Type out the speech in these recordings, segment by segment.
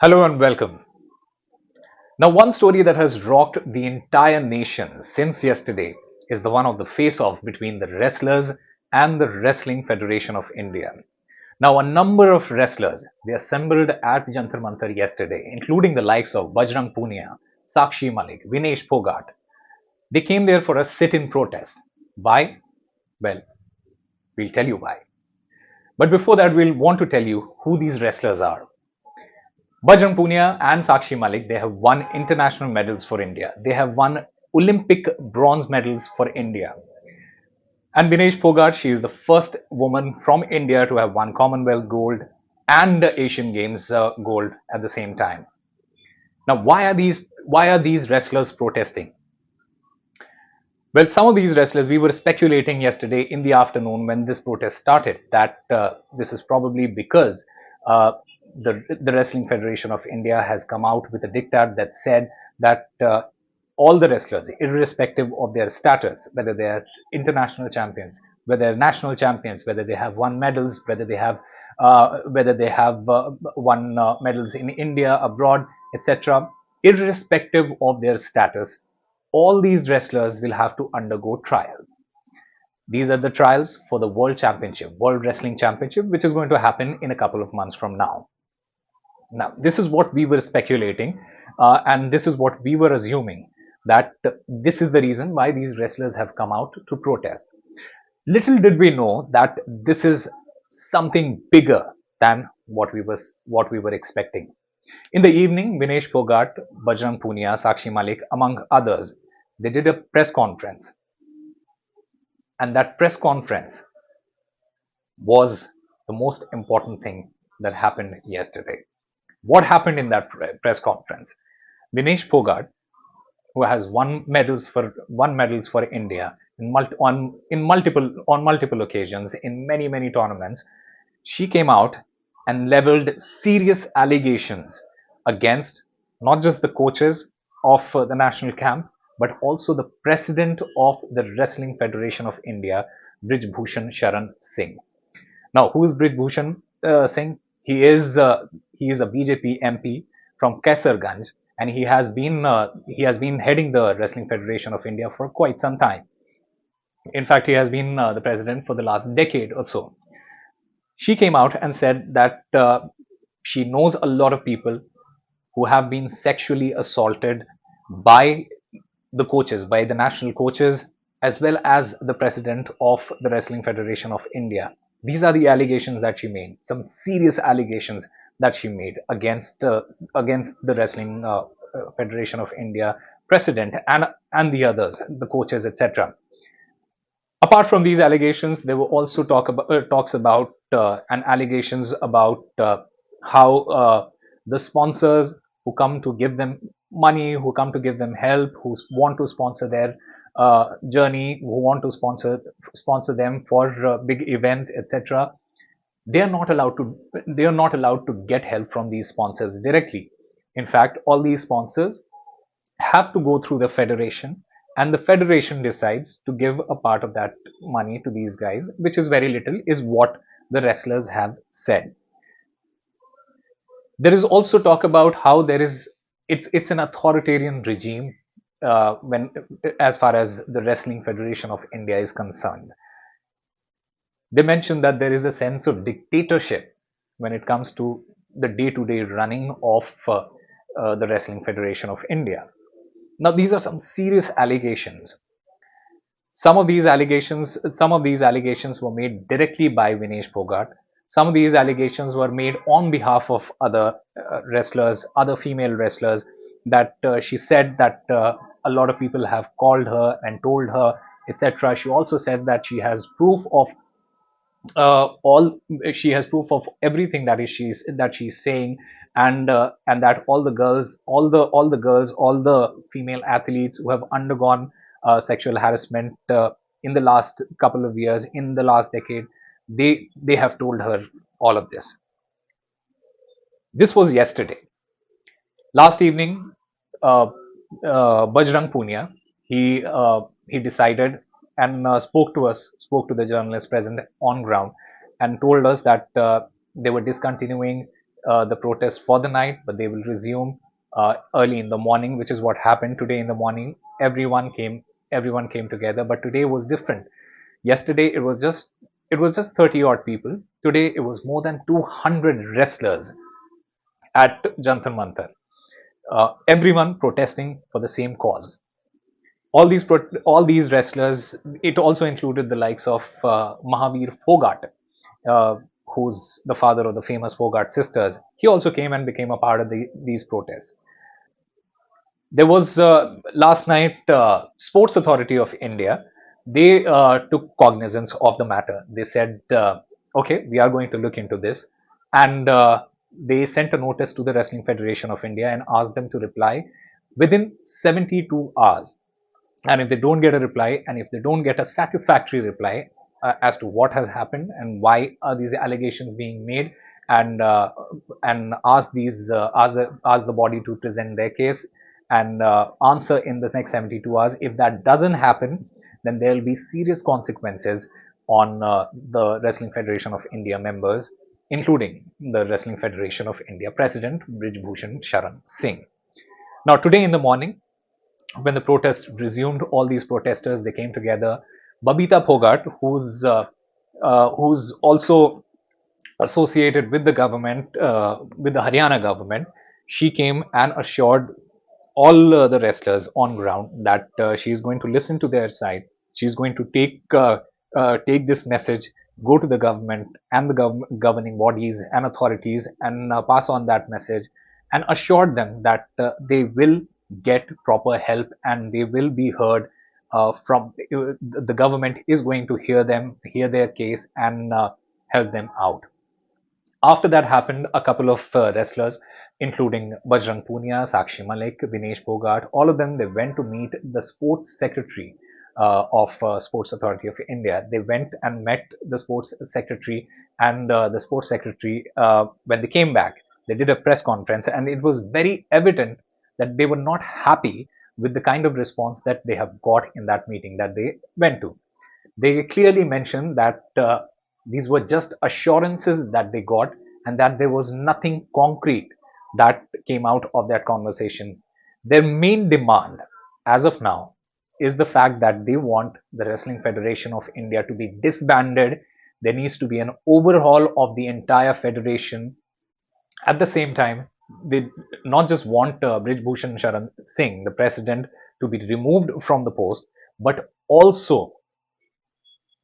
Hello and welcome. Now, one story that has rocked the entire nation since yesterday is the one of the face-off between the wrestlers and the Wrestling Federation of India. Now, a number of wrestlers they assembled at Jantar Mantar yesterday, including the likes of Bajrang Punia, Sakshi Malik, Vinesh Phogat. They came there for a sit-in protest. Why? Well, we'll tell you why. But before that, we'll want to tell you who these wrestlers are. Bajrang Punia and Sakshi Malik, they have won international medals for India. They have won Olympic bronze medals for India. And Vinesh Phogat, she is the first woman from India to have won Commonwealth gold and Asian Games gold at the same time. Now, why are these wrestlers protesting? Well, some of these wrestlers, we were speculating yesterday in the afternoon when this protest started that this is probably because uh, the Wrestling Federation of India has come out with a diktat that said that all the wrestlers, irrespective of their status, whether they are international champions, whether they're national champions, whether they have won medals, whether they have won medals in India, abroad, etc., irrespective of their status, all these wrestlers will have to undergo trial. These are the trials for the World Championship, World Wrestling Championship, which is going to happen in a couple of months from now. Now, this is what we were speculating, and this is what we were assuming that this is the reason why these wrestlers have come out to protest. Little did we know that this is something bigger than what we were expecting. In the evening, Vinesh Phogat, Bajrang Punia, Sakshi Malik, among others, they did a press conference, and that press conference was the most important thing that happened yesterday. What happened in that press conference? Vinesh Phogat, who has won medals for India on multiple occasions in many tournaments, she came out and leveled serious allegations against not just the coaches of the national camp but also the president of the Wrestling Federation of India, Brij Bhushan Sharan Singh. Now, who is Brij Bhushan Singh? He is a BJP MP from Kaisergunj, and he has been heading the Wrestling Federation of India for quite some time. In fact, he has been the president for the last decade or so. She came out and said that she knows a lot of people who have been sexually assaulted by the coaches, by the national coaches, as well as the president of the Wrestling Federation of India. These are the allegations that she made, some serious allegations that she made against the Wrestling Federation of India president and the others, the coaches, etc. Apart from these allegations, there were also talks about and allegations about how the sponsors who come to give them money, who come to give them help, who want to sponsor their journey, who want to sponsor them for big events, etc. They are not allowed to get help from these sponsors directly. In fact, all these sponsors have to go through the federation, and the federation decides to give a part of that money to these guys, which is very little, is what the wrestlers have said. There is also talk about how it's an authoritarian regime when as far as the Wrestling Federation of India is concerned. They mentioned that there is a sense of dictatorship when it comes to the day-to-day running of the Wrestling Federation of India. Now, these are some serious allegations. Some of these allegations were made directly by Vinesh Phogat. Some of these allegations were made on behalf of other wrestlers, other female wrestlers, that she said that a lot of people have called her and told her, etc. She also said that all she has proof of everything that she's saying, and that all the female athletes who have undergone sexual harassment in the last couple of years, in the last decade, they have told her all of this. This was yesterday. Last evening, uh, Bajrang Punia, he decided and spoke to the journalists present on ground, and told us that they were discontinuing the protest for the night, but they will resume early in the morning, which is what happened today in the morning. Everyone came together, but today was different. Yesterday it was just 30 odd people. Today it was more than 200 wrestlers at Jantar Mantar. Everyone protesting for the same cause. All these wrestlers. It also included the likes of Mahavir Phogat, uh, who's the father of the famous Phogat sisters. He also came and became a part of these protests. There was last night, Sports Authority of India. They took cognizance of the matter. They said, "Okay, we are going to look into this," and they sent a notice to the Wrestling Federation of India and asked them to reply within 72 hours. And if they don't get a reply, and if they don't get a satisfactory reply as to what has happened and why are these allegations being made, and ask the body to present their case and answer in the next 72 hours. If that doesn't happen, then there will be serious consequences on the Wrestling Federation of India members, including the Wrestling Federation of India President Brij Bhushan Sharan Singh. Now, today in the morning, when the protest resumed, all these protesters, they came together. Babita Phogat, who's also associated with the government, with the Haryana government, she came and assured all the wrestlers on ground that she is going to listen to their side. She's going to take this message, go to the government and the governing bodies and authorities, and pass on that message, and assure them that they will get proper help and they will be heard. From The government is going to hear their case, and help them out. After that happened, a couple of wrestlers, including Bajrang, Punia, Sakshi, Malik, Vinesh Phogat, all of them, they went to meet the sports secretary of Sports Authority of India. They went and met the sports secretary, and the sports secretary, when they came back, they did a press conference, and it was very evident that they were not happy with the kind of response that they have got in that meeting that they went to. They clearly mentioned that these were just assurances that they got, and that there was nothing concrete that came out of that conversation. Their main demand, as of now, is the fact that they want the Wrestling Federation of India to be disbanded. There needs to be an overhaul of the entire federation. At the same time, they not just want Brij Bhushan Sharan Singh, the president, to be removed from the post, but also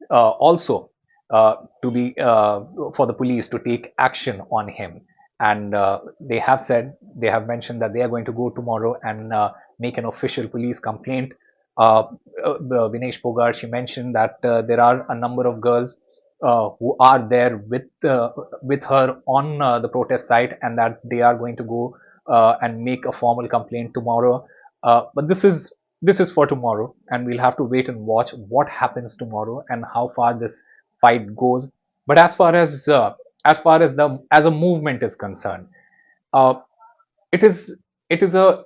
to be for the police to take action on him. And they have mentioned that they are going to go tomorrow and make an official police complaint. Vinesh Phogat, she mentioned that there are a number of girls who are there with her on the protest site, and that they are going to go and make a formal complaint tomorrow. But this is for tomorrow, and we'll have to wait and watch what happens tomorrow and how far this fight goes. But as a movement is concerned, uh, it is a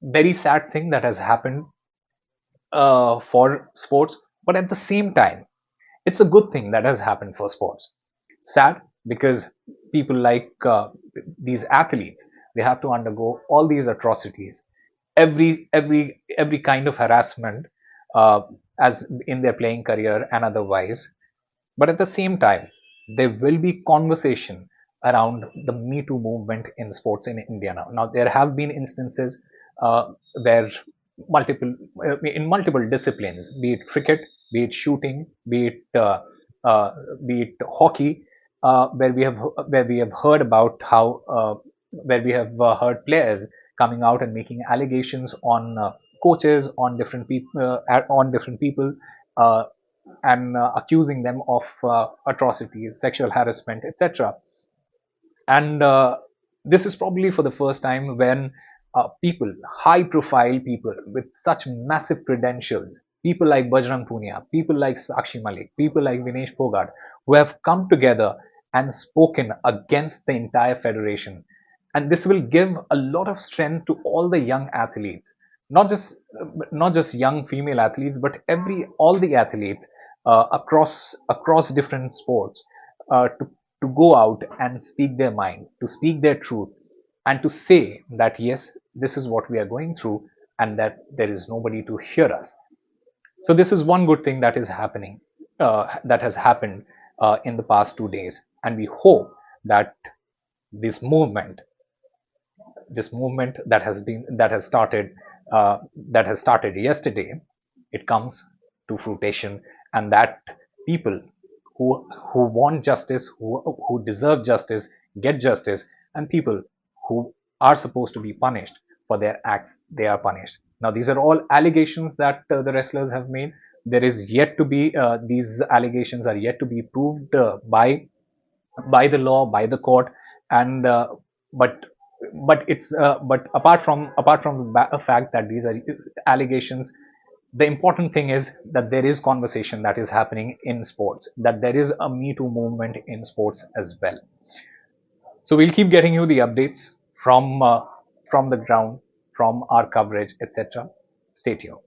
very sad thing that has happened for sports, but at the same time, it's a good thing that has happened for sports. Sad because people like these athletes, they have to undergo all these atrocities, every kind of harassment, uh, as in their playing career and otherwise. But at the same time, there will be conversation around the Me Too movement in sports in India now. Now, there have been instances where multiple in multiple disciplines, be it cricket, be it shooting, uh, be it hockey, where we have heard about how where we have heard players coming out and making allegations on coaches, on different people, uh, and accusing them of atrocities, sexual harassment, etc. And this is probably for the first time when people, high profile people with such massive credentials, people like Bajrang Punia, people like Sakshi Malik, people like Vinesh Phogat, who have come together and spoken against the entire federation. And this will give a lot of strength to all the young athletes, not just young female athletes, but all the athletes across different sports, to to go out and speak their mind, to speak their truth, and to say that yes, this is what we are going through, and that there is nobody to hear us. So this is one good thing that is happening, that has happened in the past 2 days, and we hope that this movement, this movement that has started yesterday, it comes to fruition, and that people who want justice, who deserve justice, get justice, and people who are supposed to be punished for their acts, they are punished. Now these are all allegations that the wrestlers have made. There is yet to be these allegations are yet to be proved by the law, by the court, and but but apart from the fact that these are allegations, the important thing is that there is conversation that is happening in sports, that there is a Me Too movement in sports as well. So we'll keep getting you the updates from the ground, from our coverage, etc. Stay tuned.